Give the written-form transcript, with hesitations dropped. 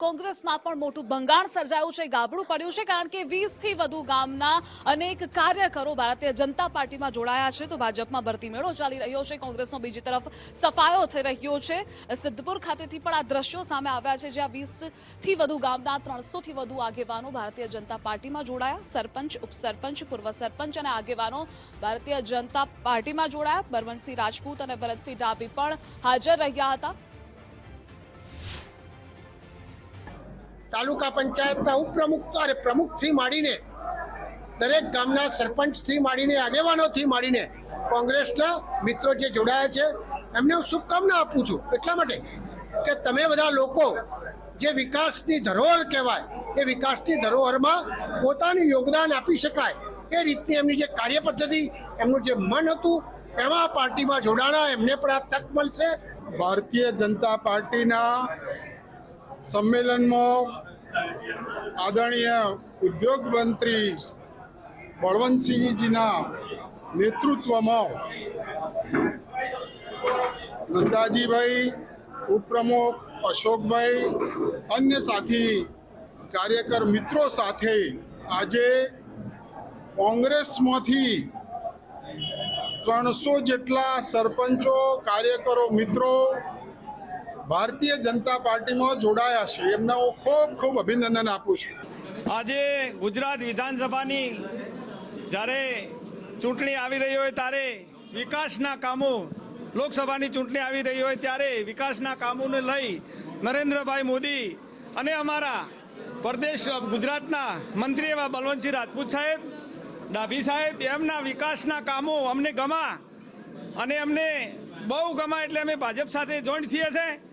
કોંગ્રેસમાં પણ મોટું ભંગાણ સર્જાયું છે, ગાબડું પડ્યું છે, કારણ કે 20 થી વધુ ગામના અનેક કાર્યકરો ભારતીય જનતા પાર્ટીમાં જોડાયા છે તો ભાજપમાં ભરતી મેળો ચાલી રહ્યો છે। કોંગ્રેસનો બીજી તરફ સફાયો થઈ રહ્યો છે। સિદ્ધપુર ખાતેથી પણ આ દ્રશ્યો સામે આવ્યા છે, જ્યાં 20 થી વધુ ગામના 300 થી વધુ આગેવાનો ભારતીય જનતા પાર્ટીમાં જોડાયા। સરપંચ, ઉપસરપંચ, પૂર્વ સરપંચ અને આગેવાનો ભારતીય જનતા પાર્ટીમાં જોડાયા। બળવંતસિંહ રાજપૂત અને ભરતસિંહ ડાભી પણ હાજર રહ્યા હતા। તાલુકા પંચાયતના ઉપપ્રમુખ અને પ્રમુખથી માંડીને દરેક ગામના સરપંચથી માંડીને આગેવાનોથી માંડીને કોંગ્રેસના મિત્રો જે જોડાયા છે એમને હું શુભકામના આપું છું, એટલા માટે કે તમે બધા લોકો જે વિકાસની ધરોહર કહેવાય એ વિકાસની ધરોહરમાં પોતાનું યોગદાન આપી શકાય એ રીતની એમની જે કાર્ય પદ્ધતિ, એમનું જે મન હતું એમાં પાર્ટીમાં જોડાણા એમને પણ આ તક મળશે। ભારતીય જનતા પાર્ટીના સંમેલનમાં આદરણીય ઉદ્યોગ મંત્રી બળવંતસિંહજીના નેતૃત્વમાં નંદાજીભાઈ, ઉપપ્રમુખ અશોકભાઈ, અન્ય સાથી કાર્યકર મિત્રો સાથે આજે કોંગ્રેસમાંથી 300 જેટલા સરપંચો, કાર્યકરો, મિત્રો ભારતીય જનતા પાર્ટીમાં જોડાયા છે। એમને હું ખૂબ ખૂબ અભિનંદન આપું છું। આજે ગુજરાત વિધાનસભાની જ્યારે ચૂંટણી આવી રહી હોય ત્યારે વિકાસના કામો, લોકસભાની ચૂંટણી આવી રહી હોય ત્યારે વિકાસના કામોને લઈ નરેન્દ્રભાઈ મોદી અને અમારા પ્રદેશ ગુજરાતના મંત્રી એવા બળવંતસિંહ રાજપૂત સાહેબ, ડાભી સાહેબ, એમના વિકાસના કામો અમને ગમા અને અમને બહુ ગમા એટલે અમે ભાજપ સાથે જોઈન્ટ થઈએ છીએ।